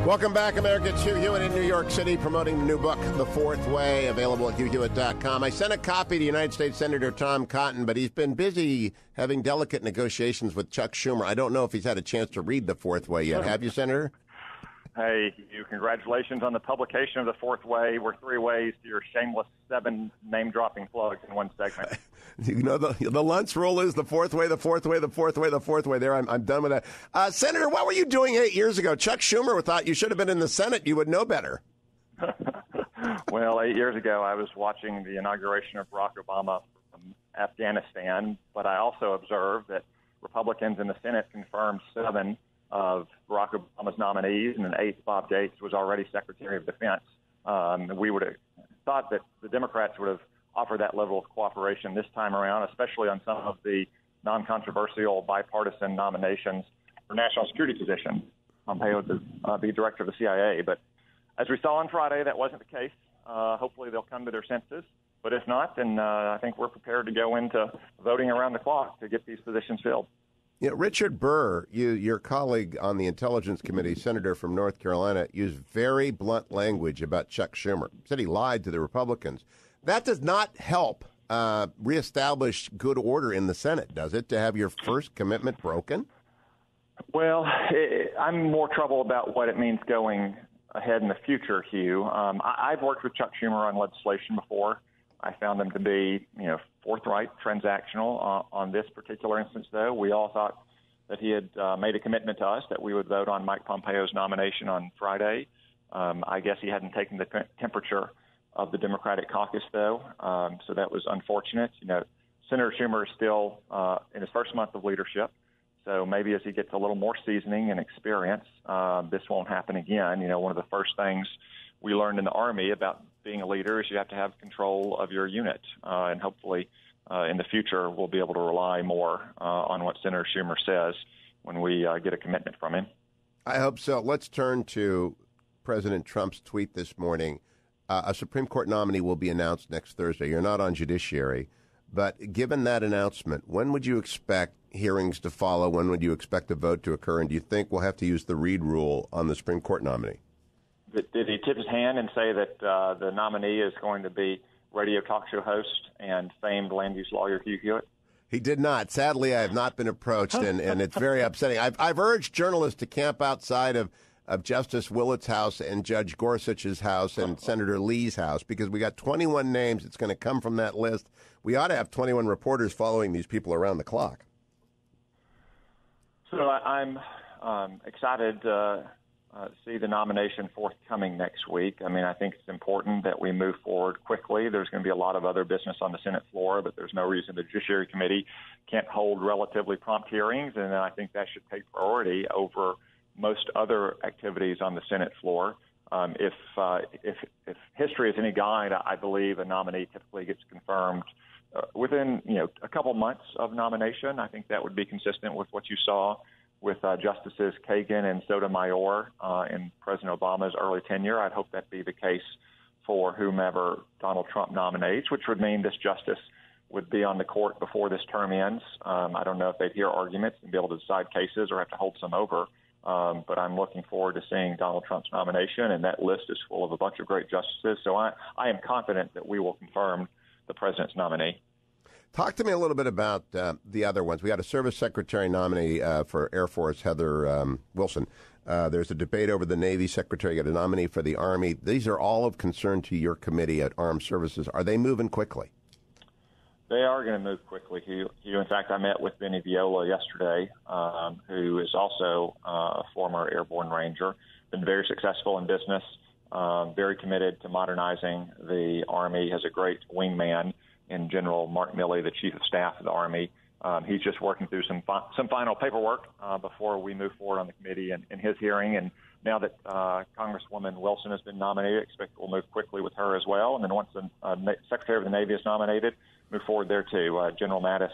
Welcome back, America. It's Hugh Hewitt in New York City promoting the new book, The Fourth Way, available at HughHewitt.com. I sent a copy to United States Senator Tom Cotton, but he's been busy having delicate negotiations with Chuck Schumer. I don't know if he's had a chance to read The Fourth Way yet. Have you, Senator? Hey, Hugh, congratulations on the publication of The Fourth Way. We're 3 ways to your shameless 7 name-dropping plugs in one segment. You know, the Luntz rule is the fourth way, the fourth way, the fourth way, the fourth way. There, I'm done with that. Senator, what were you doing 8 years ago? Chuck Schumer thought you should have been in the Senate. You would know better. Well, 8 years ago, I was watching the inauguration of Barack Obama from Afghanistan, but I also observed that Republicans in the Senate confirmed 7 of Barack Obama's nominees, and an 8th, Bob Gates, was already Secretary of Defense. We would have thought that the Democrats would have offered that level of cooperation this time around, especially on some of the non-controversial bipartisan nominations for national security positions. Pompeo to be director of the CIA. But as we saw on Friday, that wasn't the case. Hopefully they'll come to their senses. But if not, then I think we're prepared to go into voting around the clock to get these positions filled. Yeah, Richard Burr, your colleague on the Intelligence Committee, senator from North Carolina, used very blunt language about Chuck Schumer. Said he lied to the Republicans. That does not help reestablish good order in the Senate, does it, to have your first commitment broken? Well, I'm more troubled about what it means going ahead in the future, Hugh. I've worked with Chuck Schumer on legislation before. I found them to be, forthright, transactional. On this particular instance, though, we all thought that he had made a commitment to us that we would vote on Mike Pompeo's nomination on Friday. I guess he hadn't taken the temperature of the Democratic caucus, though, so that was unfortunate. Senator Schumer is still in his first month of leadership, so maybe as he gets a little more seasoning and experience, this won't happen again. One of the first things we learned in the Army about being a leader is you have to have control of your unit, and hopefully in the future we'll be able to rely more on what Senator Schumer says when we get a commitment from him. I hope so. Let's turn to President Trump's tweet this morning. A Supreme Court nominee will be announced next Thursday. You're not on judiciary, but given that announcement, when would you expect hearings to follow? When would you expect a vote to occur? And do you think we'll have to use the Reid rule on the Supreme Court nominee? Did he tip his hand and say that the nominee is going to be radio talk show host and famed land use lawyer Hugh Hewitt? He did not. Sadly, I have not been approached, and it's very upsetting. I've urged journalists to camp outside of Justice Willett's house and Judge Gorsuch's house and Senator Lee's house, because we got 21 names. It's going to come from that list. We ought to have 21 reporters following these people around the clock. So I'm excited to see the nomination forthcoming next week. I think it's important that we move forward quickly. There's going to be a lot of other business on the Senate floor, but there's no reason the Judiciary Committee can't hold relatively prompt hearings, and I think that should take priority over most other activities on the Senate floor. If history is any guide, I believe a nominee typically gets confirmed within a couple months of nomination. I think that would be consistent with what you saw with Justices Kagan and Sotomayor in President Obama's early tenure. I'd hope that be the case for whomever Donald Trump nominates, which would mean this justice would be on the court before this term ends. I don't know if they'd hear arguments and be able to decide cases or have to hold some over. But I'm looking forward to seeing Donald Trump's nomination, and that list is full of a bunch of great justices. So I am confident that we will confirm the president's nominee. Talk to me a little bit about the other ones. We got a service secretary nominee for Air Force, Heather Wilson. There's a debate over the Navy secretary. You got a nominee for the Army. These are all of concern to your committee at Armed Services. Are they moving quickly? They are going to move quickly, Hugh. In fact, I met with Benny Viola yesterday, who is also a former airborne ranger, been very successful in business, very committed to modernizing the Army, has a great wingman in General Mark Milley, the Chief of Staff of the Army. He's just working through some final paperwork before we move forward on the committee in his hearing. And now that Congresswoman Wilson has been nominated, I expect we'll move quickly with her as well. And then once the Secretary of the Navy is nominated, move forward there too. General Mattis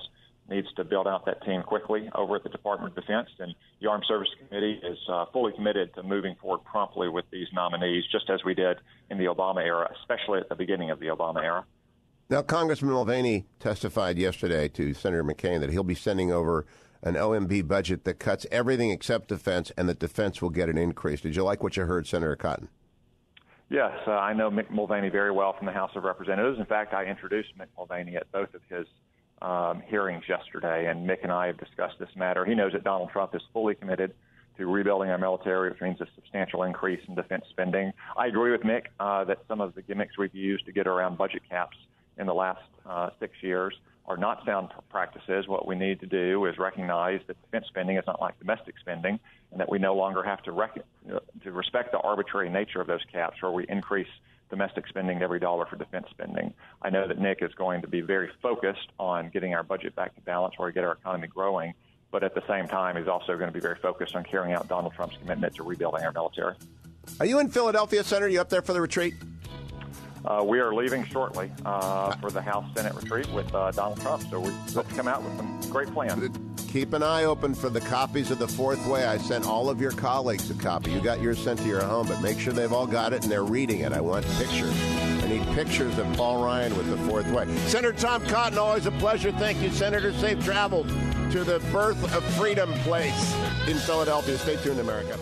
needs to build out that team quickly over at the Department of Defense, and the Armed Services Committee is fully committed to moving forward promptly with these nominees, just as we did in the Obama era, especially at the beginning of the Obama era. Now, Congressman Mulvaney testified yesterday to Senator McCain that he'll be sending over an OMB budget that cuts everything except defense, and that defense will get an increase. Did you like what you heard, Senator Cotton? Yes, I know Mick Mulvaney very well from the House of Representatives. In fact, I introduced Mick Mulvaney at both of his hearings yesterday, and Mick and I have discussed this matter. He knows that Donald Trump is fully committed to rebuilding our military, which means a substantial increase in defense spending. I agree with Mick that some of the gimmicks we've used to get around budget caps in the last 6 years are not sound practices. What we need to do is recognize that defense spending is not like domestic spending, and that we no longer have to respect the arbitrary nature of those caps, where we increase domestic spending every dollar for defense spending. I know that Nick is going to be very focused on getting our budget back to balance, where we get our economy growing, but at the same time, he's also going to be very focused on carrying out Donald Trump's commitment to rebuilding our military. Are you in Philadelphia, Senator? You up there for the retreat? We are leaving shortly for the House-Senate retreat with Donald Trump, so we hope to come out with some great plans. Keep an eye open for the copies of The Fourth Way. I sent all of your colleagues a copy. You got yours sent to your home, but make sure they've all got it and they're reading it. I want pictures. I need pictures of Paul Ryan with The Fourth Way. Senator Tom Cotton, always a pleasure. Thank you, Senator. Safe travels to the Birth of Freedom place in Philadelphia. Stay tuned, America.